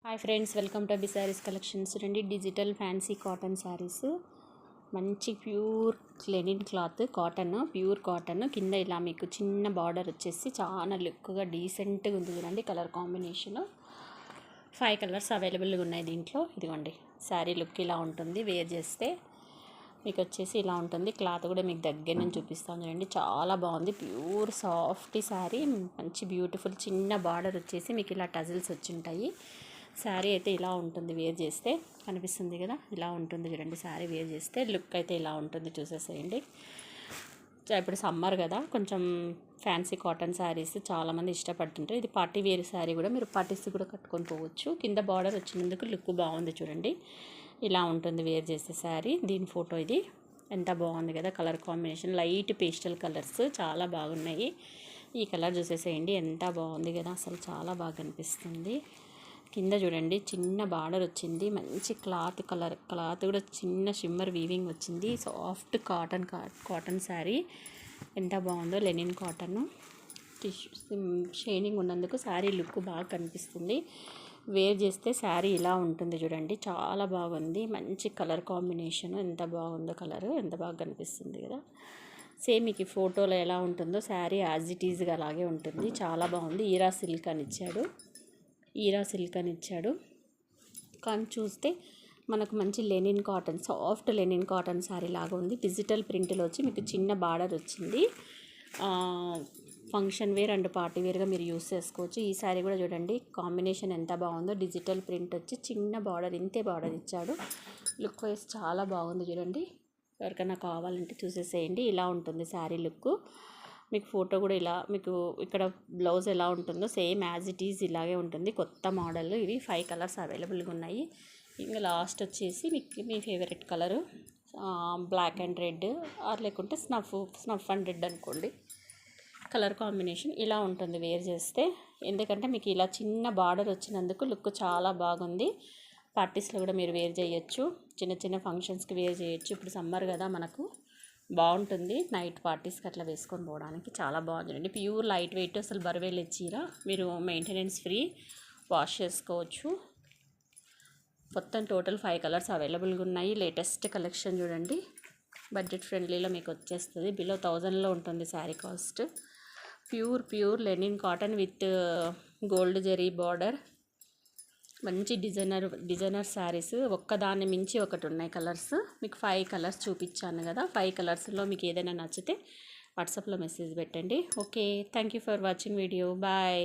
Hi friends, welcome to Abi sarees collections. రండి, digital fancy cotton sarees. మంచి pure linen cloth, pure cotton. కింద ఇలా మీకు చిన్న బార్డర్ వచ్చేసి చాలా లుక్గా డీసెంట్గా ఉంది. చూడండి, కలర్ కాంబినేషన్ 5 కలర్స్ అవైలబుల్గా ఉన్నాయి దీంట్లో. ఇదిగోండి, శారీ లుక్ ఇలా ఉంటుంది. వేర్ చేస్తే మీకు వచ్చేసి ఇలా ఉంటుంది. క్లాత్ కూడా మీకు దగ్గర నుంచి చూపిస్తాను చూడండి, చాలా బాగుంది. ప్యూర్ సాఫ్ట్ శారీ, మంచి బ్యూటిఫుల్ చిన్న బార్డర్ వచ్చేసి మీకు ఇలా టజిల్స్ వచ్చి ఉంటాయి. శారీ అయితే ఇలా ఉంటుంది. వేర్ చేస్తే కనిపిస్తుంది కదా, ఇలా ఉంటుంది చూడండి. శారీ వేర్ చేస్తే లుక్ అయితే ఇలా ఉంటుంది, చూసేసేయండి. ఇప్పుడు సమ్మర్ కదా, కొంచెం ఫ్యాన్సీ కాటన్ శారీస్ చాలామంది ఇష్టపడుతుంటారు. ఇది పార్టీ వేర్ శారీ కూడా, మీరు పార్టీస్ కూడా కట్టుకొని పోవచ్చు. కింద బార్డర్ వచ్చినందుకు లుక్ బాగుంది చూడండి. ఇలా ఉంటుంది వేర్ చేసే శారీ. దీని ఫోటో ఇది. ఎంత బాగుంది కదా, colour combination light pastel colours చాలా బాగున్నాయి. ఈ కలర్ చూసేసేయండి, ఎంత బాగుంది కదా, అసలు చాలా బాగా అనిపిస్తుంది. కింద చూడండి, చిన్న బార్డర్ వచ్చింది. మంచి క్లాత్ కూడా చిన్న షిమ్మర్ వీవింగ్ వచ్చింది. సాఫ్ట్ కాటన్ శారీ ఎంత బాగుందో. లెనిన్ కాటన్ షైనింగ్ ఉన్నందుకు శారీ లుక్ బాగా కనిపిస్తుంది. వేర్ చేస్తే శారీ ఇలా ఉంటుంది చూడండి, చాలా బాగుంది. మంచి కలర్ కాంబినేషన్, ఎంత బాగుందో కలర్, ఎంత బాగా కనిపిస్తుంది కదా. సేమ్ మీకు ఫోటోలో ఎలా ఉంటుందో శారీ యాజ్ ఇట్ ఈజ్గా అలాగే ఉంటుంది. చాలా బాగుంది. ఈరా సిల్క్ అని ఇచ్చాడు. కానీ చూస్తే మనకు మంచి linen cotton, soft linen cotton sari లాగా ఉంది. డిజిటల్ ప్రింట్లో వచ్చి మీకు చిన్న బార్డర్ వచ్చింది. ఫంక్షన్ వేర్ అండ్ పార్టీ వేర్గా మీరు యూస్ చేసుకోవచ్చు. ఈ శారీ కూడా చూడండి, కాంబినేషన్ ఎంత బాగుందో. డిజిటల్ ప్రింట్ వచ్చి చిన్న బార్డర్, ఇంతే బార్డర్ ఇచ్చాడు. లుక్ వైజ్ చాలా బాగుంది చూడండి. ఎవరికైనా కావాలంటే చూసేసేయండి. ఇలా ఉంటుంది శారీ లుక్. మీకు ఫోటో కూడా ఇలా, మీకు ఇక్కడ బ్లౌజ్ ఎలా ఉంటుందో సేమ్ యాజ్ ఇట్ ఈజ్ ఇలాగే ఉంటుంది. కొత్త మోడల్ ఇవి. 5 కలర్స్ అవైలబుల్గా ఉన్నాయి. ఇంకా లాస్ట్ వచ్చేసి మీకు మీ favourite colour black and red, or లేకుంటే స్నఫ్ అండ్ రెడ్ అనుకోండి. కలర్ కాంబినేషన్ ఇలా ఉంటుంది వేర్ చేస్తే. ఎందుకంటే మీకు ఇలా చిన్న బార్డర్ వచ్చినందుకు లుక్ చాలా బాగుంది. పార్టీస్లో కూడా మీరు వేర్ చేయొచ్చు, చిన్న చిన్న ఫంక్షన్స్కి వేర్ చేయొచ్చు. ఇప్పుడు సమ్మర్ కదా, మనకు బాగుంటుంది. నైట్ పార్టీస్కి అట్లా వేసుకొని పోవడానికి చాలా బాగుంటుంది. ప్యూర్ లైట్ వెయిట్, అసలు బరువేలు చీర. మీరు మెయింటెనెన్స్ ఫ్రీ, వాష్ చేసుకోవచ్చు. మొత్తం టోటల్ 5 కలర్స్ అవైలబుల్గా ఉన్నాయి. లేటెస్ట్ కలెక్షన్ చూడండి. బడ్జెట్ ఫ్రెండ్లీలో మీకు వచ్చేస్తుంది. బిలో 1000లో ఉంటుంది sari cost. Pure linen cotton with gold zari border. మంచి డిజైనర్ శారీస్. ఒక్కదాన్ని మించి ఒకటి ఉన్నాయి కలర్స్. మీకు 5 కలర్స్ చూపించాను కదా. 5 కలర్స్లో మీకు ఏదైనా నచ్చితే వాట్సాప్లో మెసేజ్ పెట్టండి. Okay, thank you for watching video. Bye.